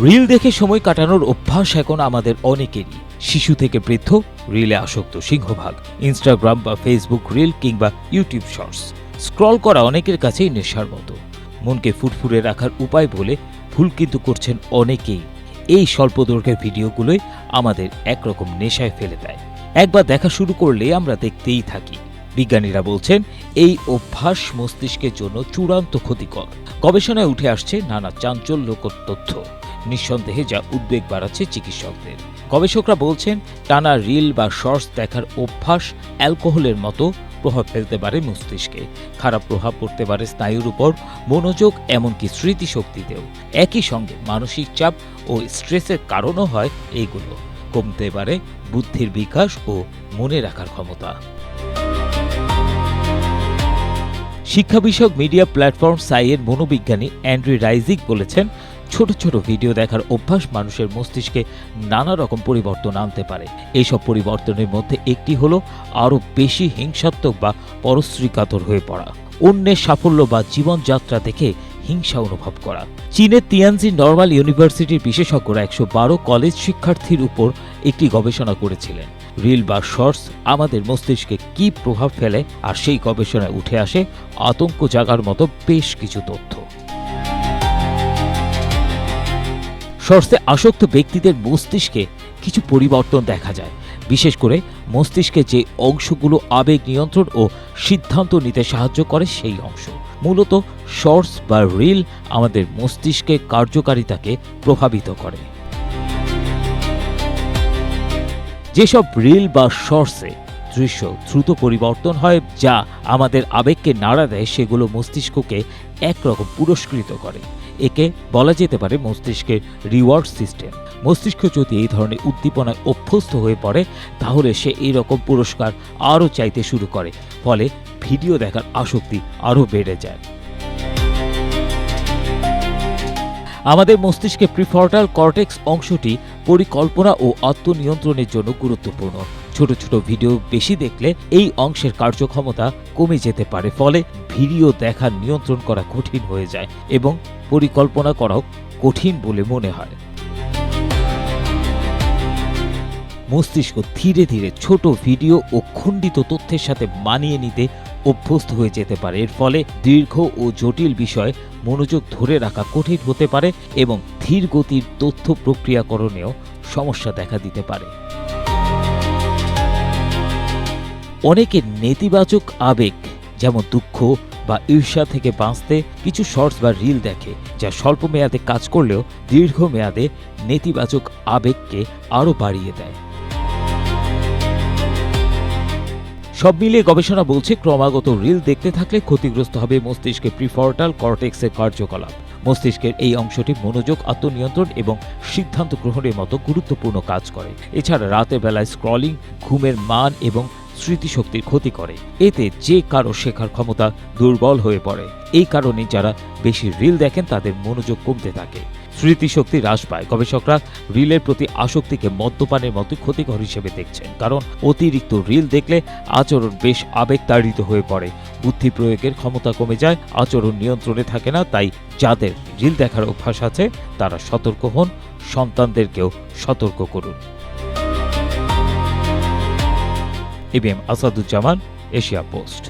Reel দেখে সময় কাটানোর অভ্যাস এখন আমাদের অনেকেরই। শিশু থেকে বৃদ্ধ রিলে আসক্ত সিংহভাগ। ইনস্টাগ্রাম বা ফেসবুক রিল কিংবা ইউটিউব শর্টস স্ক্রল করা অনেকের কাছেই নেশার মতো। মনকে ফুরফুরে রাখার উপায় বলে ভুল কিন্তু করছেন অনেকেই। এই স্বল্প দৈর্ঘ্যের ভিডিওগুলোই আমাদের একরকম নেশায় ফেলে দেয়। একবার দেখা শুরু করলে আমরা দেখতেই থাকি। বিজ্ঞানীরা বলছেন এই অভ্যাস মস্তিষ্কের জন্য চূড়ান্ত ক্ষতিকর। গবেষণায় উঠে আসছে নানা চাঞ্চল্যকর তথ্য, নিঃসন্দেহে যা উদ্বেগ বাড়াচ্ছে চিকিৎসকদের। গবেষকরা বলছেন টানা রিল বা শর্টস দেখার অভ্যাস অ্যালকোহলের মতো প্রভাব ফেলতে পারে মস্তিষ্কে। খারাপ প্রভাব পড়তে পারে স্নায়ুর উপর, মনোযোগ, এমনকি স্মৃতিশক্তিতেও। একই সঙ্গে মানসিক চাপ ও স্ট্রেসের কারণও হয় এইগুলো। কমতে পারে বুদ্ধির বিকাশ ও মনে রাখার ক্ষমতা। শিক্ষা বিষয়ক মিডিয়া প্ল্যাটফর্ম সাইয়ের মনোবিজ্ঞানী অ্যান্ড্রি রাইজিক বলেছেন, ছোট ছোট ভিডিও দেখার অভ্যাস মানুষের মস্তিষ্কে নানা রকম পরিবর্তন আনতে পারে। এইসব পরিবর্তনের মধ্যে একটি হলো আরও বেশি হিংসাত্মক বা পরশ্রীকাতর হয়ে পড়া, অন্যের সাফল্য বা জীবনযাত্রা দেখে হিংসা অনুভব করা। চীনের তিয়ানজিন নর্মাল ইউনিভার্সিটির বিশেষজ্ঞরা 112 কলেজ শিক্ষার্থীর উপর একটি গবেষণা করেছিলেন। রিল বা শর্টস আমাদের মস্তিষ্কে কী প্রভাব ফেলে, আর সেই গবেষণায় উঠে আসে আতঙ্ক জাগার মতো বেশ কিছু তথ্য। শর্টসে আসক্ত ব্যক্তিদের মস্তিষ্কে কিছু পরিবর্তন দেখা যায়, বিশেষ করে মস্তিষ্কে যে অংশগুলো আবেগ নিয়ন্ত্রণ ও সিদ্ধান্ত নিতে সাহায্য করে সেই অংশ। মূলত শর্টস বা রিল আমাদের মস্তিষ্কের কার্যকারিতাকে প্রভাবিত করে। যেসব রিল বা শর্টসে দৃশ্য দ্রুত পরিবর্তন হয়, যা আমাদের আবেগকে নাড়া দেয়, সেগুলো মস্তিষ্ককে একরকম পুরস্কৃত করে। একে বলা যেতে পারে মস্তিষ্কের রিওয়ার্ড সিস্টেম। মস্তিষ্ক যদি এই ধরনের উদ্দীপনায় অভ্যস্ত হয়ে পড়ে, তাহলে সে এই রকম পুরস্কার আরও চাইতে শুরু করে, ফলে ভিডিও দেখার আসক্তি আরও বেড়ে যায়। আমাদের মস্তিষ্কে প্রিফ্রন্টাল কর্টেক্স অংশটি পরিকল্পনা ও আত্মনিয়ন্ত্রণের জন্য গুরুত্বপূর্ণ। ছোট ছোট ভিডিও বেশি দেখলে এই অংশের কার্যক্ষমতা কমে যেতে পারে, ফলে ভিডিও দেখা নিয়ন্ত্রণ করা কঠিন হয়ে যায় এবং পরিকল্পনা করাও কঠিন বলে মনে হয়। মস্তিষ্ক ধীরে ধীরে ছোট ভিডিও ও খণ্ডিত তথ্যের সাথে মানিয়ে নিতে অভ্যস্ত হয়ে যেতে পারে। এর ফলে দীর্ঘ ও জটিল বিষয় মনোযোগ ধরে রাখা কঠিন হতে পারে এবং ধীর গতির তথ্য প্রক্রিয়াকরণেও সমস্যা দেখা দিতে পারে। অনেকের নেতিবাচক আবেগ যেমন দুঃখ বা ঈর্ষা থেকে বাঁচতে কিছু শর্টস বা রিল দেখে, যা স্বল্প মেয়াদে কাজ করলেও দীর্ঘমেয়াদে নেতিবাচক আবেগকে আরও বাড়িয়ে দেয়। সব মিলিয়ে গবেষণা বলছে ক্রমাগত রিল দেখতে থাকলে ক্ষতিগ্রস্ত হবে মস্তিষ্কের প্রিফ্রন্টাল কর্টেক্সের কার্যকলাপ। মস্তিষ্কের এই অংশটি মনোযোগ, আত্মনিয়ন্ত্রণ এবং সিদ্ধান্ত গ্রহণের মতো গুরুত্বপূর্ণ কাজ করে। এছাড়া রাতের বেলায় স্ক্রলিং ঘুমের মান এবং স্মৃতিশক্তির ক্ষতি করে। এতে যে কারো শেখার ক্ষমতা দুর্বল হয়ে পড়ে। এই কারণে যারা বেশি রিল দেখেন তাদের মনোযোগ কমতে থাকে, স্মৃতিশক্তি হ্রাস পায়। গবেষকরা রিলের প্রতি আসক্তিকে মদ্যপানের মতো ক্ষতিকর হিসেবে দেখছেন, কারণ অতিরিক্ত রিল দেখলে আচরণ বেশ আবেগতাড়িত হয়ে পড়ে, বুদ্ধি প্রয়োগের ক্ষমতা কমে যায়, আচরণ নিয়ন্ত্রণে থাকে না। তাই যাদের রিল দেখার অভ্যাস আছে তারা সতর্ক হন, সন্তানদেরকেও সতর্ক করুন। ABM Asaduzzaman, Asia post.